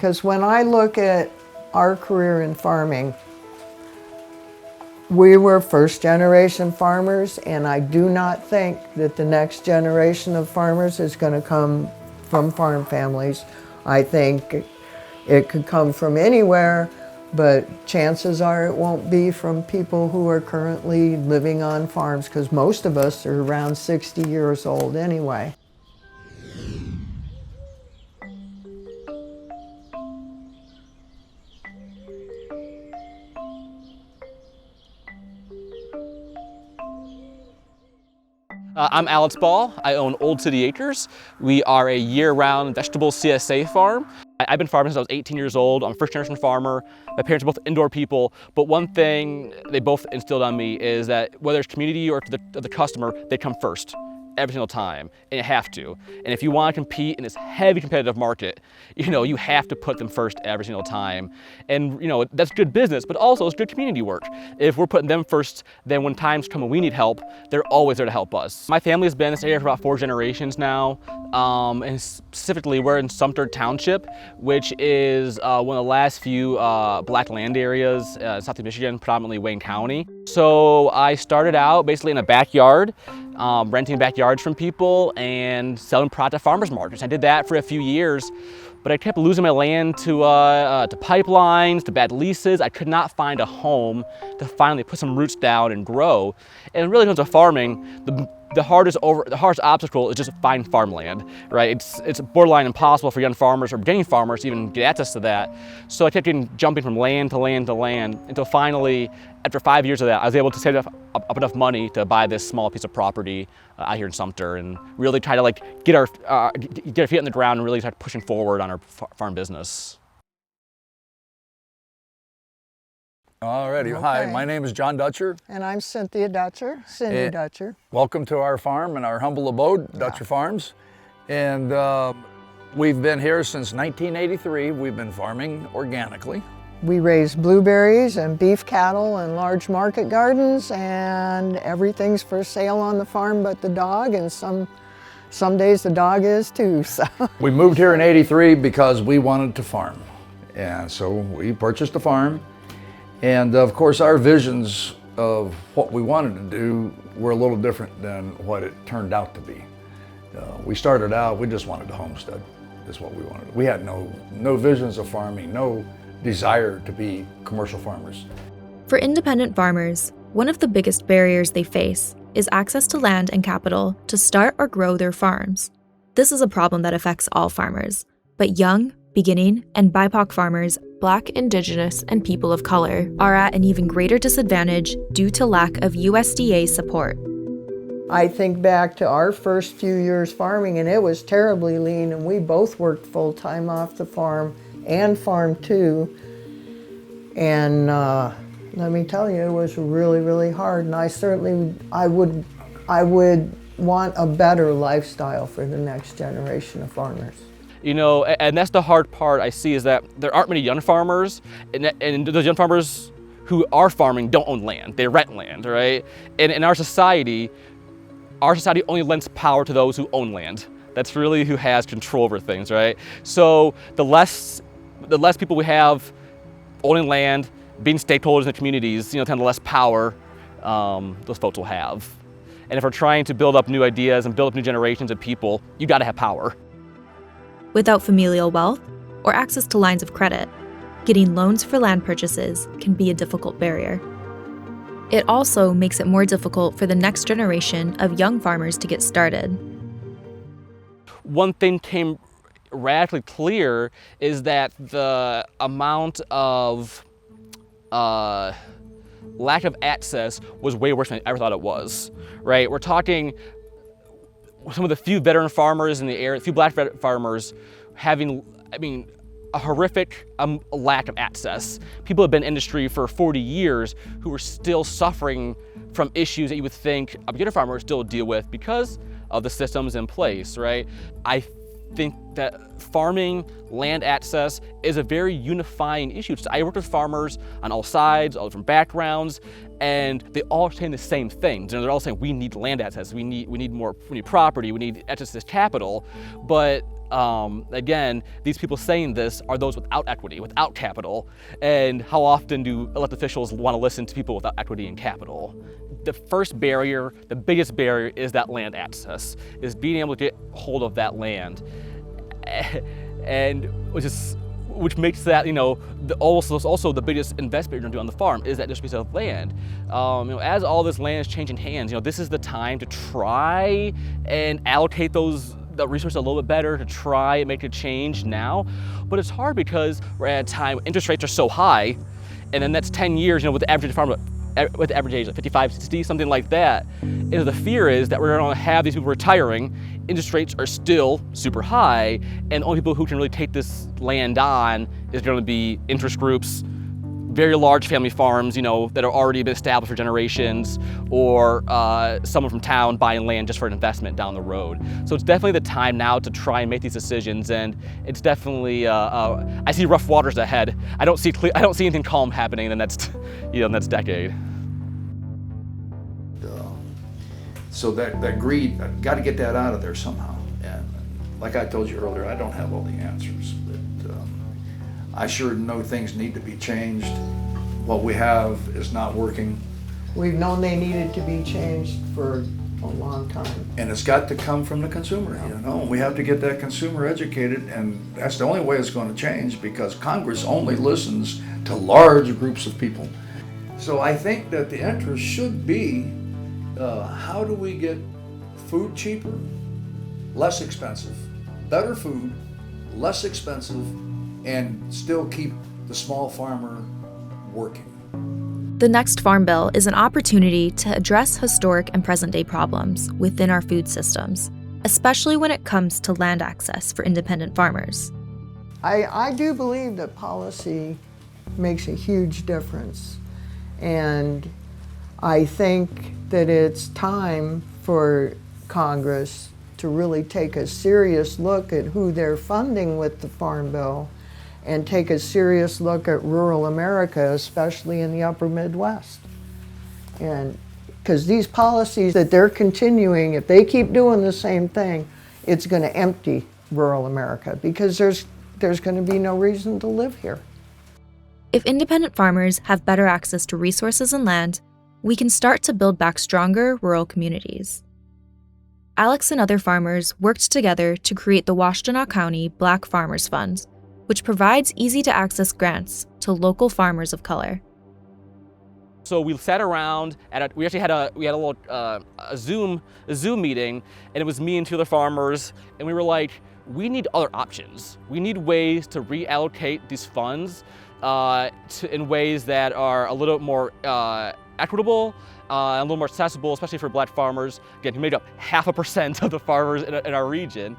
Because when I look at our career in farming, we were first generation farmers, and I do not think that the next generation of farmers is going to come from farm families. I think it could come from anywhere, but chances are it won't be from people who are currently living on farms, because most of us are around 60 years old anyway. I'm Alex Ball. I own Old City Acres. We are a year-round vegetable CSA farm. I've been farming since I was 18 years old. I'm a first-generation farmer. My parents are both indoor people, but one thing they both instilled on me is that whether it's community or to the customer, they come first every single time, and you have to. And if you want to compete in this heavy competitive market, you have to put them first every single time. And that's good business, but also it's good community work. If we're putting them first, then when times come and we need help, they're always there to help us. My family has been in this area for about 4 generations now, and specifically we're in Sumter Township, which is one of the last few black land areas in Southeast Michigan, predominantly Wayne County. So I started out basically in a backyard, renting backyards from people and selling product at farmers markets. I did that for a few years, but I kept losing my land to pipelines, to bad leases. I could not find a home to finally put some roots down and grow. And really, when it comes to farming, the hardest obstacle is just find farmland, right? It's borderline impossible for young farmers or beginning farmers to even get access to that. So I kept jumping from land to land to land until finally, after 5 years of that, I was able to save up enough money to buy this small piece of property out here in Sumter and really try to get our feet on the ground and really start pushing forward on our farm business. Alrighty, Hi, my name is John Dutcher. And I'm Cynthia Dutcher, Cindy Dutcher. Welcome to our farm and our humble abode, Dutcher Farms. And we've been here since 1983. We've been farming organically. We raise blueberries and beef cattle and large market gardens, and everything's for sale on the farm but the dog, and some days the dog is too. So. We moved here in '83 because we wanted to farm. And so we purchased a farm. And of course, our visions of what we wanted to do were a little different than what it turned out to be. We started out, we just wanted to homestead, is what we wanted. We had no visions of farming, no desire to be commercial farmers. For independent farmers, one of the biggest barriers they face is access to land and capital to start or grow their farms. This is a problem that affects all farmers, but young, beginning, and BIPOC farmers, Black, Indigenous, and people of color, are at an even greater disadvantage due to lack of USDA support. I think back to our first few years farming, and it was terribly lean, and we both worked full-time off the farm and farm too. And let me tell you, it was really, really hard. And I would want a better lifestyle for the next generation of farmers. And that's the hard part I see, is that there aren't many young farmers, and those young farmers who are farming don't own land, they rent land, right? And in our society only lends power to those who own land. That's really who has control over things, right? So the less people we have owning land, being stakeholders in the communities, kind of the less power those folks will have. And if we're trying to build up new ideas and build up new generations of people, you gotta have power. Without familial wealth or access to lines of credit, getting loans for land purchases can be a difficult barrier. It also makes it more difficult for the next generation of young farmers to get started. One thing came radically clear is that the amount of lack of access was way worse than I ever thought it was, right? We're talking some of the few veteran farmers in the area, few Black farmers having, a horrific lack of access. People have been in industry for 40 years who are still suffering from issues that you would think a beginner farmer would still deal with because of the systems in place, right? I think that farming, land access is a very unifying issue. I work with farmers on all sides, all different backgrounds, and they all are saying the same things. They're all saying we need land access, we need property, we need access to this capital. But Again, these people saying this are those without equity, without capital. And how often do elected officials want to listen to people without equity and capital? The first barrier, the biggest barrier, is that land access, is being able to get hold of that land. And which makes that, also the biggest investment you're gonna do on the farm is that just piece of land. As all this land is changing hands, this is the time to try and allocate the resources a little bit better, to try and make a change now. But it's hard because we're at a time when interest rates are so high, and then that's 10 years, with the average farmer, with the average age like 55, 60, something like that. And the fear is that we're gonna have these people retiring, interest rates are still super high, and the only people who can really take this land on is gonna be interest groups, very large family farms, that are already been established for generations, or someone from town buying land just for an investment down the road. So it's definitely the time now to try and make these decisions, and it's definitely, I see rough waters ahead. I don't see anything calm happening in the next, next decade. So that greed, got to get that out of there somehow. And like I told you earlier, I don't have all the answers, but I sure know things need to be changed. What we have is not working. We've known they needed to be changed for a long time. And it's got to come from the consumer, We have to get that consumer educated, and that's the only way it's going to change, because Congress only listens to large groups of people. So I think that the interest should be, how do we get food cheaper, less expensive, better food, less expensive, and still keep the small farmer working. The next Farm Bill is an opportunity to address historic and present-day problems within our food systems, especially when it comes to land access for independent farmers. I do believe that policy makes a huge difference, and I think that it's time for Congress to really take a serious look at who they're funding with the Farm Bill, and take a serious look at rural America, especially in the upper Midwest. And because these policies that they're continuing, if they keep doing the same thing, it's going to empty rural America, because there's going to be no reason to live here. If independent farmers have better access to resources and land, we can start to build back stronger rural communities. Alex and other farmers worked together to create the Washtenaw County Black Farmers Fund, which provides easy-to-access grants to local farmers of color. So we sat around we actually had a little Zoom meeting, and it was me and two other farmers, and we were like, we need other options. We need ways to reallocate these funds in ways that are a little more equitable, a little more accessible, especially for Black farmers, again, who made up 0.5% of the farmers in our region.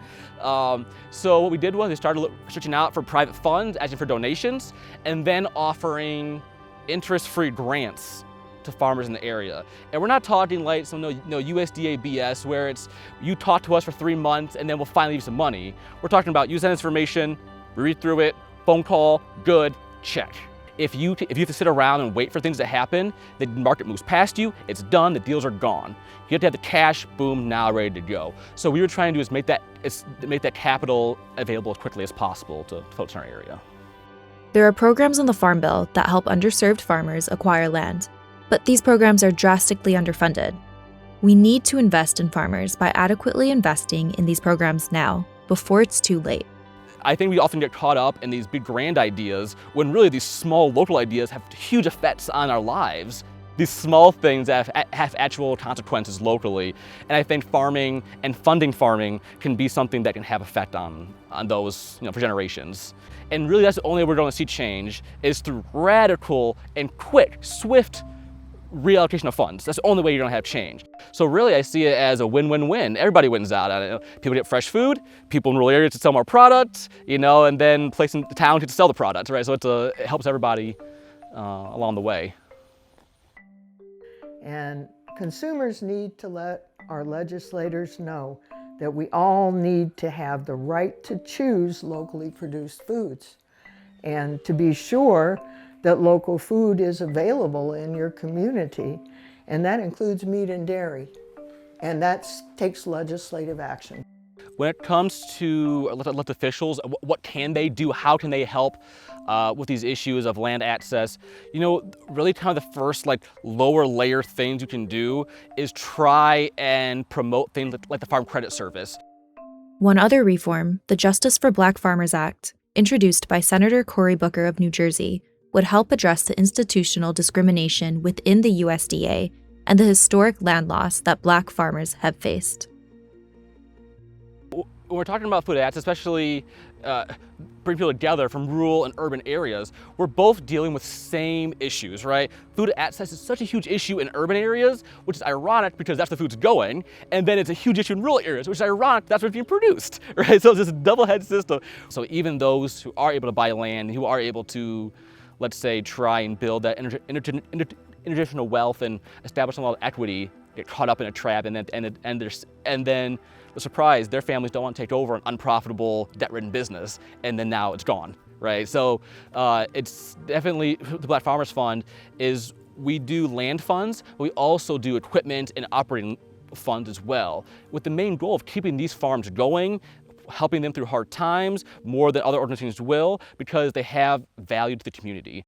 So what we did was we started searching out for private funds, asking for donations, and then offering interest-free grants to farmers in the area. And we're not talking like some USDA BS where it's you talk to us for 3 months and then we'll finally give you some money. We're talking about use that information, read through it, phone call, good, check. If you have to sit around and wait for things to happen, the market moves past you, it's done, the deals are gone. You have to have the cash, boom, now ready to go. So what we were trying to do is make that capital available as quickly as possible to folks in our area. There are programs in the Farm Bill that help underserved farmers acquire land, but these programs are drastically underfunded. We need to invest in farmers by adequately investing in these programs now, before it's too late. I think we often get caught up in these big grand ideas when really these small local ideas have huge effects on our lives. These small things have actual consequences locally. And I think farming and funding farming can be something that can have effect on those for generations. And really that's the only way we're going to see change is through radical and quick, swift reallocation of funds. That's the only way you're gonna have change. So really I see it as a win-win-win. Everybody wins out on it. People get fresh food, people in rural areas to sell more products, and then places in the town get to sell the products, right? So it helps everybody along the way. And consumers need to let our legislators know that we all need to have the right to choose locally produced foods, and to be sure that local food is available in your community, and that includes meat and dairy, and that takes legislative action. When it comes to elected officials, what can they do? How can they help with these issues of land access? You know, really kind of the first lower layer things you can do is try and promote things like the Farm Credit Service. One other reform, the Justice for Black Farmers Act, introduced by Senator Cory Booker of New Jersey, would help address the institutional discrimination within the USDA and the historic land loss that Black farmers have faced. When we're talking about food access, especially bring people together from rural and urban areas, we're both dealing with same issues, right? Food access is such a huge issue in urban areas, which is ironic because that's where food's going, and then it's a huge issue in rural areas, which is ironic that's what's being produced, right? So it's this double-head system. So even those who are able to buy land, who are able to, let's say, try and build that intergenerational wealth and establish some level of equity, get caught up in a trap, and then the surprise, their families don't want to take over an unprofitable, debt-ridden business, and then now it's gone, right? So it's definitely, the Black Farmers Fund is, we do land funds, but we also do equipment and operating funds as well, with the main goal of keeping these farms going, helping them through hard times more than other organizations will, because they have value to the community.